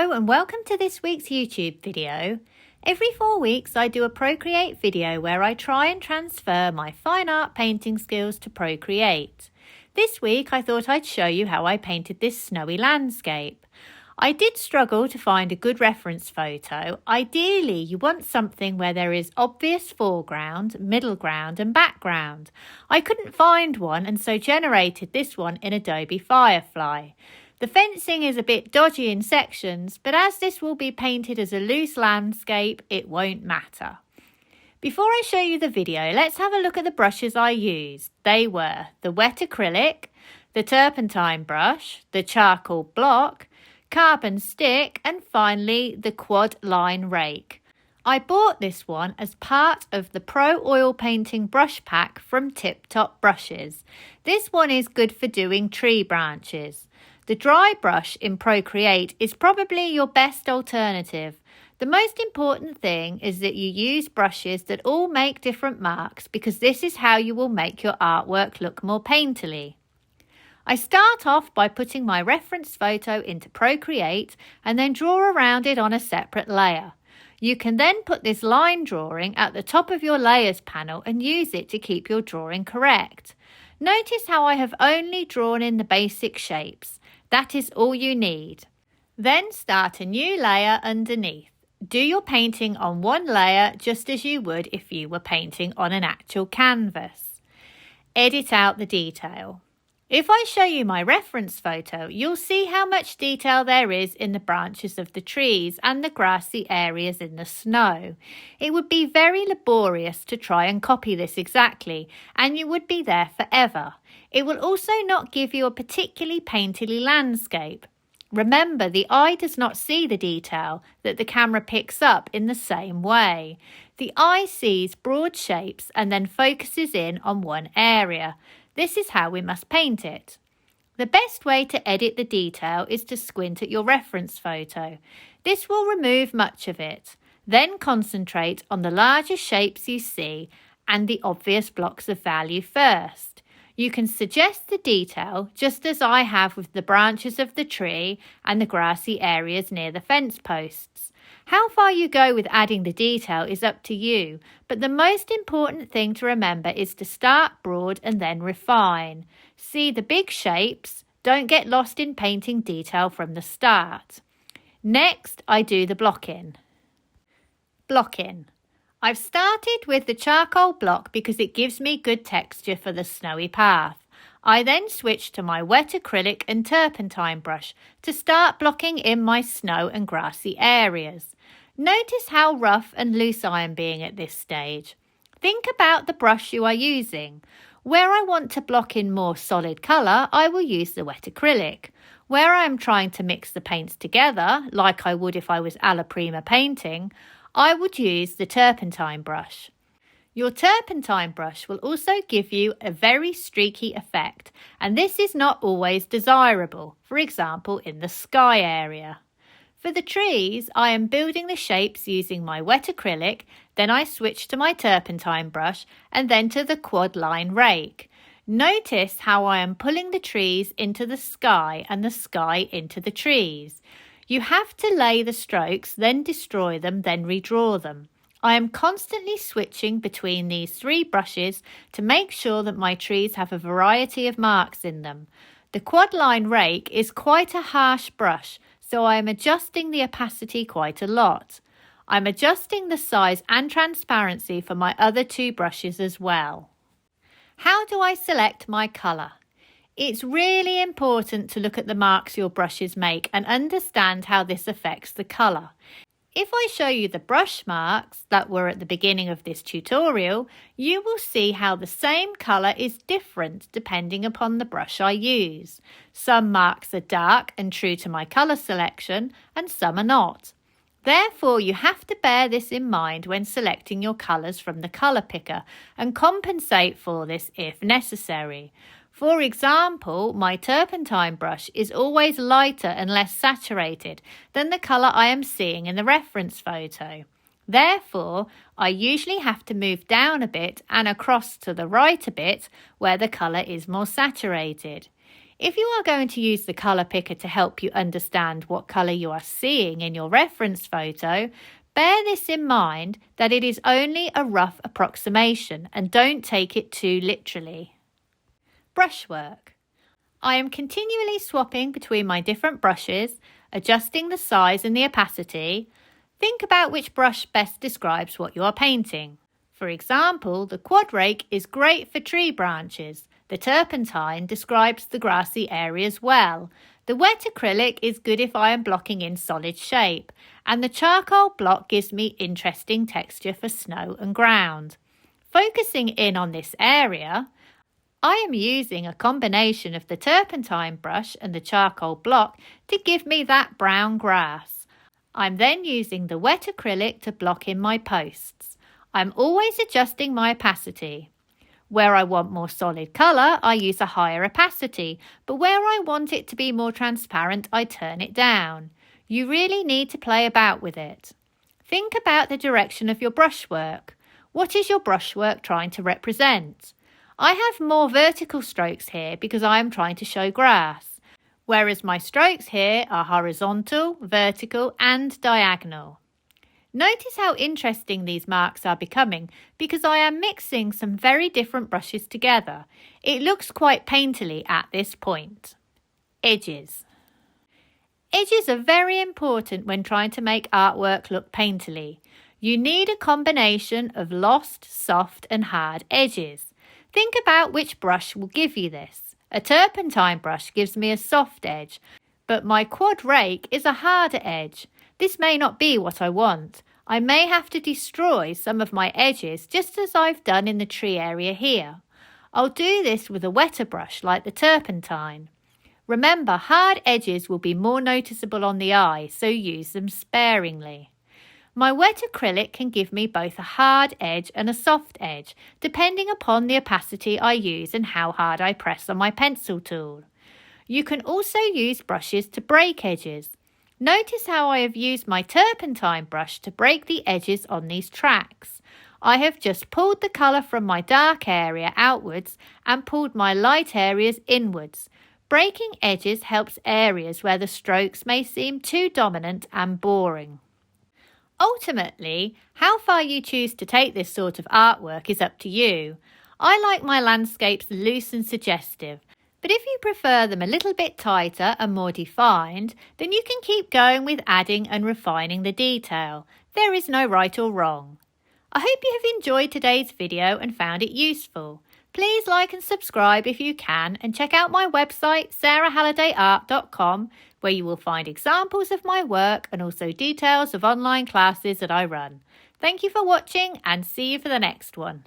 Hello and welcome to this week's YouTube video. Every 4 weeks I do a Procreate video where I try and transfer my fine art painting skills to Procreate. This week I thought I'd show you how I painted this snowy landscape. I did struggle to find a good reference photo. Ideally you want something where there is obvious foreground, middle ground and background. I couldn't find one and so generated this one in Adobe Firefly. The fencing is a bit dodgy in sections, but as this will be painted as a loose landscape, it won't matter. Before I show you the video, let's have a look at the brushes I used. They were the wet acrylic, the turpentine brush, the charcoal block, carbon stick, and finally the quad line rake. I bought this one as part of the Pro Oil Painting brush pack from Tip Top Brushes. This one is good for doing tree branches. The dry brush in Procreate is probably your best alternative. The most important thing is that you use brushes that all make different marks because this is how you will make your artwork look more painterly. I start off by putting my reference photo into Procreate and then draw around it on a separate layer. You can then put this line drawing at the top of your layers panel and use it to keep your drawing correct. Notice how I have only drawn in the basic shapes. That is all you need. Then start a new layer underneath. Do your painting on one layer just as you would if you were painting on an actual canvas. Edit out the detail. If I show you my reference photo, you'll see how much detail there is in the branches of the trees and the grassy areas in the snow. It would be very laborious to try and copy this exactly, and you would be there forever. It will also not give you a particularly painterly landscape. Remember, the eye does not see the detail that the camera picks up in the same way. The eye sees broad shapes and then focuses in on one area. This is how we must paint it. The best way to edit the detail is to squint at your reference photo. This will remove much of it. Then concentrate on the larger shapes you see and the obvious blocks of value first. You can suggest the detail just as I have with the branches of the tree and the grassy areas near the fence posts. How far you go with adding the detail is up to you, but the most important thing to remember is to start broad and then refine. See the big shapes, don't get lost in painting detail from the start. Next, I do the blocking. Blocking. I've started with the charcoal block because it gives me good texture for the snowy path. I then switch to my wet acrylic and turpentine brush to start blocking in my snow and grassy areas. Notice how rough and loose I am being at this stage. Think about the brush you are using. Where I want to block in more solid colour, I will use the wet acrylic. Where I am trying to mix the paints together, like I would if I was alla prima painting, I would use the turpentine brush. Your turpentine brush will also give you a very streaky effect, and this is not always desirable, for example in the sky area. For the trees, I am building the shapes using my wet acrylic, then I switch to my turpentine brush and then to the quad line rake. Notice how I am pulling the trees into the sky and the sky into the trees. You have to lay the strokes, then destroy them, then redraw them. I am constantly switching between these 3 brushes to make sure that my trees have a variety of marks in them. The quad line rake is quite a harsh brush, so I am adjusting the opacity quite a lot. I'm adjusting the size and transparency for my other 2 brushes as well. How do I select my colour? It's really important to look at the marks your brushes make and understand how this affects the colour. If I show you the brush marks that were at the beginning of this tutorial, you will see how the same colour is different depending upon the brush I use. Some marks are dark and true to my colour selection and some are not. Therefore, you have to bear this in mind when selecting your colours from the colour picker and compensate for this if necessary. For example, my turpentine brush is always lighter and less saturated than the colour I am seeing in the reference photo. Therefore, I usually have to move down a bit and across to the right a bit where the colour is more saturated. If you are going to use the colour picker to help you understand what colour you are seeing in your reference photo, bear this in mind that it is only a rough approximation and don't take it too literally. Brushwork. I am continually swapping between my different brushes, adjusting the size and the opacity. Think about which brush best describes what you are painting. For example, the quad rake is great for tree branches. The turpentine describes the grassy areas well. The wet acrylic is good if I am blocking in solid shape. And the charcoal block gives me interesting texture for snow and ground. Focusing in on this area, I am using a combination of the turpentine brush and the charcoal block to give me that brown grass. I'm then using the wet acrylic to block in my posts. I'm always adjusting my opacity. Where I want more solid colour, I use a higher opacity, but where I want it to be more transparent, I turn it down. You really need to play about with it. Think about the direction of your brushwork. What is your brushwork trying to represent? I have more vertical strokes here because I am trying to show grass, whereas my strokes here are horizontal, vertical and diagonal. Notice how interesting these marks are becoming because I am mixing some very different brushes together. It looks quite painterly at this point. Edges. Edges are very important when trying to make artwork look painterly. You need a combination of lost, soft and hard edges. Think about which brush will give you this. A turpentine brush gives me a soft edge, but my quad rake is a harder edge. This may not be what I want. I may have to destroy some of my edges just as I've done in the tree area here. I'll do this with a wetter brush like the turpentine. Remember, hard edges will be more noticeable on the eye, so use them sparingly. My wet acrylic can give me both a hard edge and a soft edge, depending upon the opacity I use and how hard I press on my pencil tool. You can also use brushes to break edges. Notice how I have used my turpentine brush to break the edges on these tracks. I have just pulled the colour from my dark area outwards and pulled my light areas inwards. Breaking edges helps areas where the strokes may seem too dominant and boring. Ultimately, how far you choose to take this sort of artwork is up to you. I like my landscapes loose and suggestive, but if you prefer them a little bit tighter and more defined, then you can keep going with adding and refining the detail. There is no right or wrong. I hope you have enjoyed today's video and found it useful. Please like and subscribe if you can, and check out my website sarahhallidayart.com, where you will find examples of my work and also details of online classes that I run. Thank you for watching and see you for the next one.